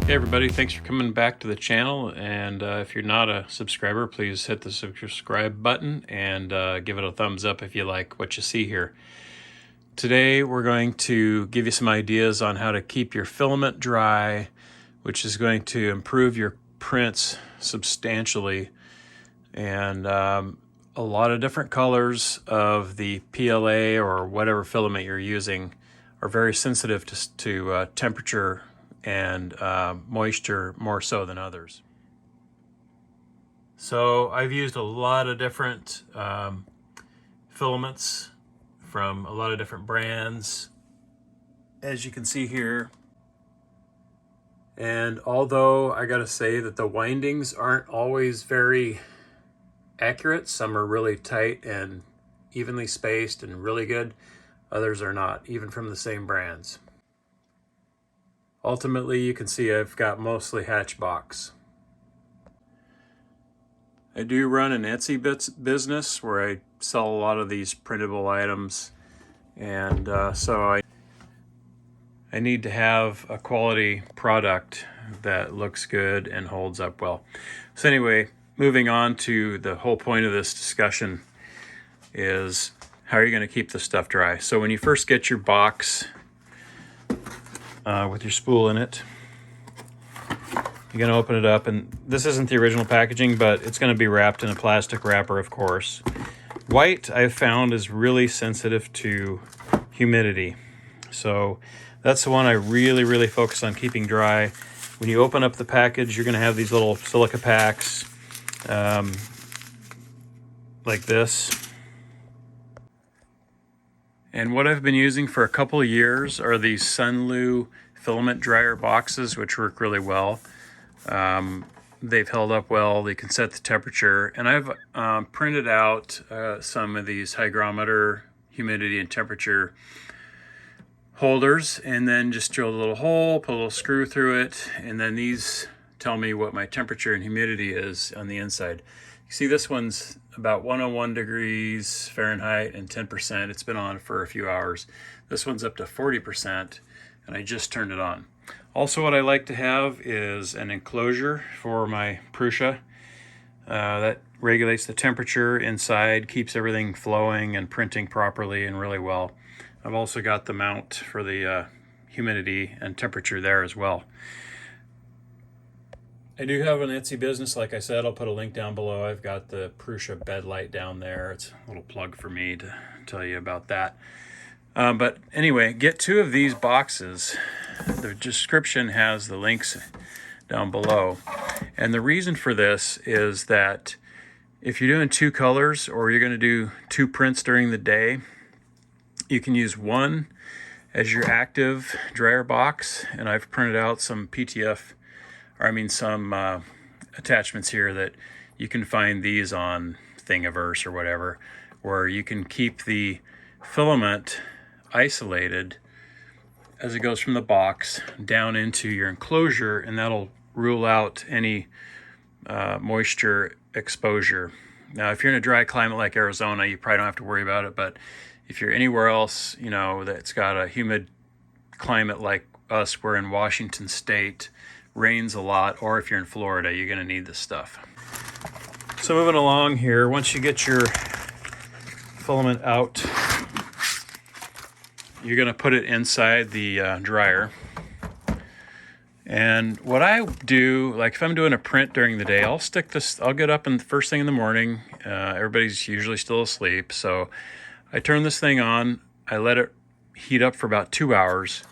Hey everybody, thanks for coming back to the channel, and if you're not a subscriber, please hit the subscribe button and give it a thumbs up if you like what you see here. Today we're going to give you some ideas on how to keep your filament dry, which is going to improve your prints substantially, and a lot of different colors of the PLA or whatever filament you're using are very sensitive to temperature and moisture more so than others. So I've used a lot of different filaments from a lot of different brands, as you can see here. And although I gotta say that the windings aren't always very accurate, some are really tight and evenly spaced and really good, others are not, even from the same brands. Ultimately, you can see I've got mostly Hatchbox. I do run an Etsy business where I sell a lot of these printable items, and so I need to have a quality product that looks good and holds up well. So anyway, moving on to the whole point of this discussion is how are you going to keep this stuff dry. So when you first get your box with your spool in it, you're going to open it up, and this isn't the original packaging, but it's going to be wrapped in a plastic wrapper, of course. White, I've found, is really sensitive to humidity, so that's the one I really focus on keeping dry. When you open up the package, you're going to have these little silica packs like this. And what I've been using for a couple of years are these Sunlu filament dryer boxes, which work really well. They've held up well, they can set the temperature, and I've printed out some of these hygrometer humidity and temperature holders, and then just drilled a little hole, put a little screw through it, and then these tell me what my temperature and humidity is on the inside. You see this one's about 101 degrees Fahrenheit and 10%. It's been on for a few hours. This one's up to 40%, and I just turned it on. Also, what I like to have is an enclosure for my Prusa that regulates the temperature inside, keeps everything flowing and printing properly and really well. I've also got the mount for the humidity and temperature there as well. I do have an Etsy business, like I said. I'll put a link down below. I've got the Prusa bed light down there. It's a little plug for me to tell you about that. But anyway, get 2 of these boxes. The description has the links down below. And the reason for this is that if you're doing 2 colors or you're going to do 2 prints during the day, you can use one as your active dryer box. And I've printed out some some attachments here that you can find these on Thingiverse or whatever, where you can keep the filament isolated as it goes from the box down into your enclosure, and that'll rule out any moisture exposure. Now, if you're in a dry climate like Arizona, you probably don't have to worry about it, but if you're anywhere else, you know, that's got a humid climate like us, we're in Washington State, rains a lot, or if you're in Florida, you're going to need this stuff. So moving along here, once you get your filament out, you're going to put it inside the dryer. And what I do, like if I'm doing a print during the day, I'll get up and first thing in the morning, everybody's usually still asleep, so I turn this thing on, I let it heat up for about 2 hours,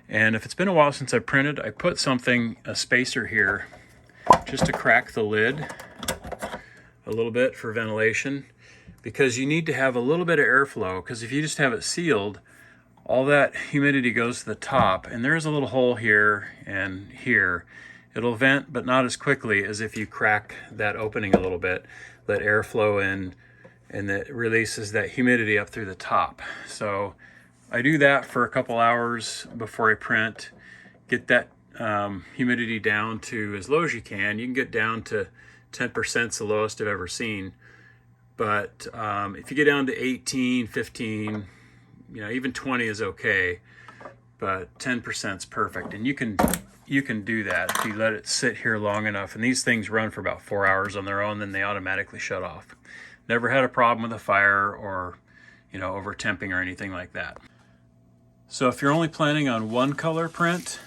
and if it's been a while since I printed, I put a spacer here, just to crack the lid a little bit for ventilation, because you need to have a little bit of airflow, because if you just have it sealed, all that humidity goes to the top, and there's a little hole here and here. It'll vent, but not as quickly as if you crack that opening a little bit, let airflow in, and that releases that humidity up through the top. So I do that for a couple hours before I print, get that humidity down to as low as you can. You can get down to 10%, is the lowest I've ever seen. But if you get down to 18, 15, you know, even 20 is okay. but 10% is perfect. And you can do that if you let it sit here long enough. And these things run for about 4 hours on their own, then they automatically shut off. Never had a problem with a fire or, you know, over temping or anything like that. So if you're only planning on one color print,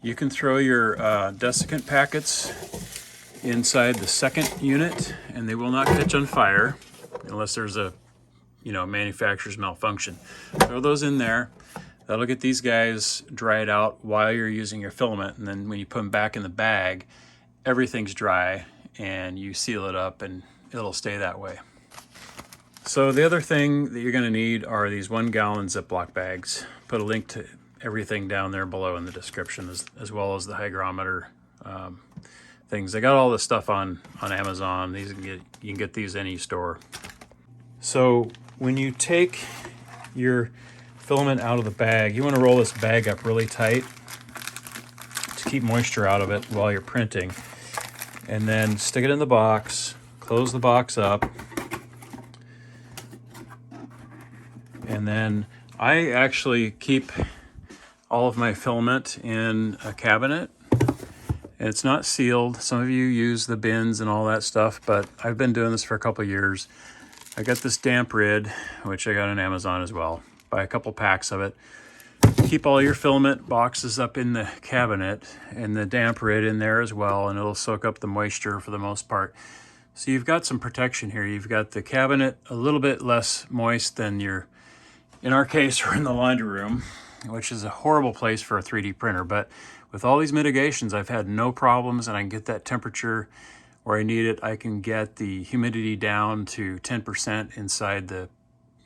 you can throw your desiccant packets inside the second unit and they will not catch on fire unless there's a, you know, manufacturer's malfunction. Throw those in there. That'll get these guys dried out while you're using your filament, and then when you put them back in the bag, everything's dry and you seal it up and it'll stay that way. So the other thing that you're going to need are these 1 gallon Ziploc bags. Put a link to everything down there below in the description, as well as the hygrometer things. I got all this stuff on Amazon. These you can get these any store. So when you take your filament out of the bag, you want to roll this bag up really tight to keep moisture out of it while you're printing, and then stick it in the box, close the box up, and then I actually keep all of my filament in a cabinet. It's not sealed. Some of you use the bins and all that stuff, but I've been doing this for a couple of years. I got this damp rid, which I got on Amazon as well. Buy a couple packs of it. Keep all your filament boxes up in the cabinet and the damp rid in there as well, and it'll soak up the moisture for the most part. So you've got some protection here. You've got the cabinet a little bit less moist than your, in our case, we're in the laundry room, which is a horrible place for a 3D printer. But with all these mitigations, I've had no problems, and I can get that temperature where I need it. I can get the humidity down to 10% inside the,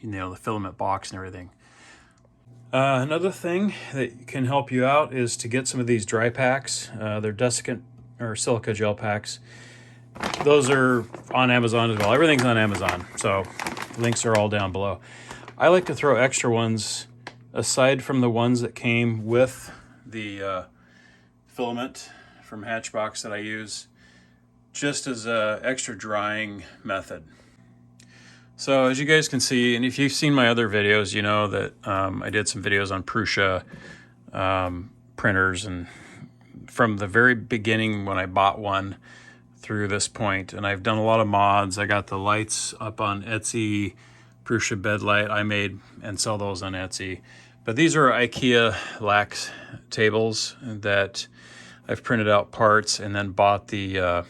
you know, the filament box and everything. Another thing that can help you out is to get some of these dry packs. They're desiccant or silica gel packs. Those are on Amazon as well. Everything's on Amazon, so links are all down below. I like to throw extra ones aside from the ones that came with the filament from Hatchbox that I use, just as a extra drying method. So as you guys can see, and if you've seen my other videos, you know that I did some videos on Prusa printers, and from the very beginning when I bought one through this point, and I've done a lot of mods. I got the lights up on Etsy, Prusa bed light I made and sell those on Etsy. But these are IKEA lax tables that I've printed out parts and then bought the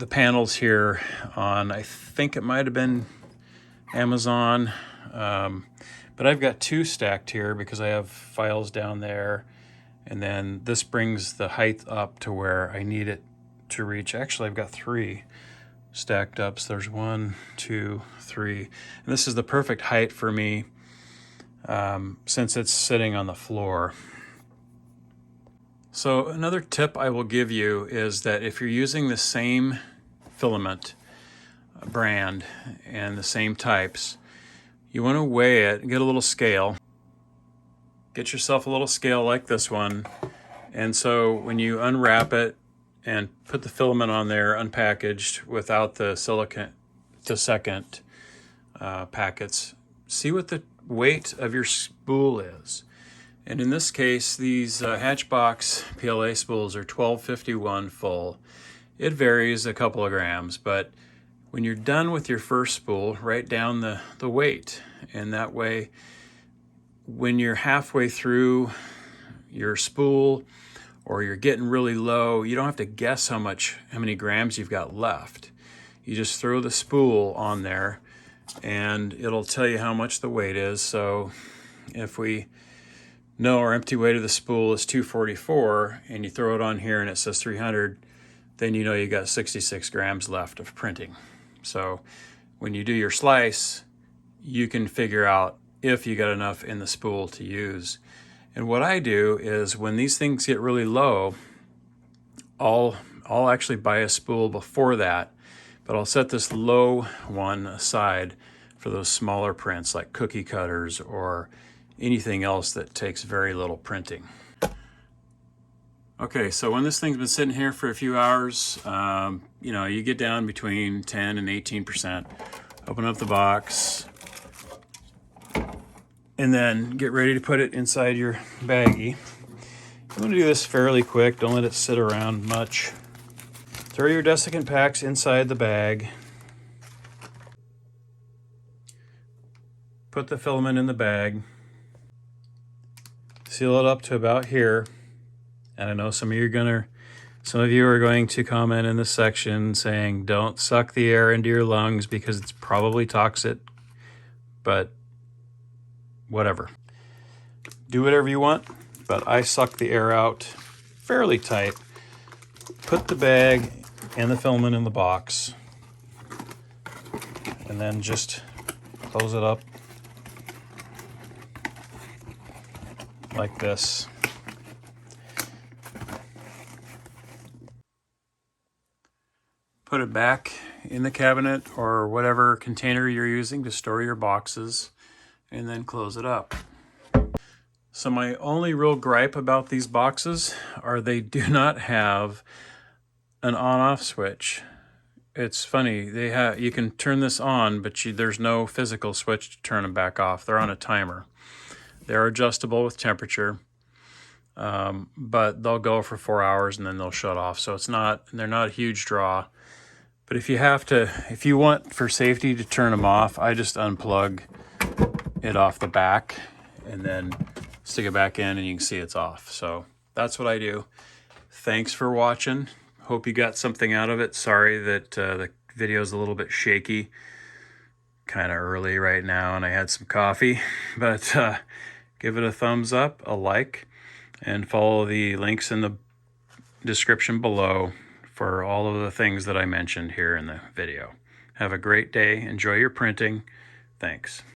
panels here on, I think it might have been Amazon, but I've got 2 stacked here because I have files down there, and then this brings the height up to where I need it to reach. Actually, I've got 3 stacked up, so there's 1, 2, 3, and this is the perfect height for me since it's sitting on the floor. So another tip I will give you is that if you're using the same filament brand and the same types, you want to weigh it and get a little scale. Get yourself a little scale like this one, and so when you unwrap it and put the filament on there unpackaged without the silicone desiccant packets, see what the weight of your spool is. And in this case, these Hatchbox PLA spools are 1251 full. It varies a couple of grams, but when you're done with your first spool, write down the weight. And that way, when you're halfway through your spool or you're getting really low, you don't have to guess how many grams you've got left. You just throw the spool on there and it'll tell you how much the weight is. So if we know our empty weight of the spool is 244 and you throw it on here and it says 300, then you know you got 66 grams left of printing. So when you do your slice, you can figure out if you got enough in the spool to use. And what I do is when these things get really low, I'll actually buy a spool before that, but I'll set this low one aside for those smaller prints like cookie cutters or anything else that takes very little printing. Okay, so when this thing's been sitting here for a few hours, you know, you get down between 10 and 18%. Open up the box, and then get ready to put it inside your baggie. I'm going to do this fairly quick. Don't let it sit around much. Throw your desiccant packs inside the bag. Put the filament in the bag. Seal it up to about here. And I know some of you are going to comment in this section saying don't suck the air into your lungs because it's probably toxic, but whatever. Do whatever you want, but I suck the air out fairly tight. Put the bag and the filament in the box, and then just close it up like this. Put it back in the cabinet or whatever container you're using to store your boxes, and then close it up. So my only real gripe about these boxes are they do not have an on-off switch. It's funny, you can turn this on, but there's no physical switch to turn them back off. They're on a timer. They're adjustable with temperature, but they'll go for 4 hours and then they'll shut off. So they're not a huge draw. But if you want for safety to turn them off, I just unplug it off the back and then stick it back in and you can see it's off. So that's what I do. Thanks for watching. Hope you got something out of it. Sorry that the video is a little bit shaky. Kind of early right now and I had some coffee, but give it a thumbs up, a like, and follow the links in the description below for all of the things that I mentioned here in the video. Have a great day. Enjoy your printing. Thanks.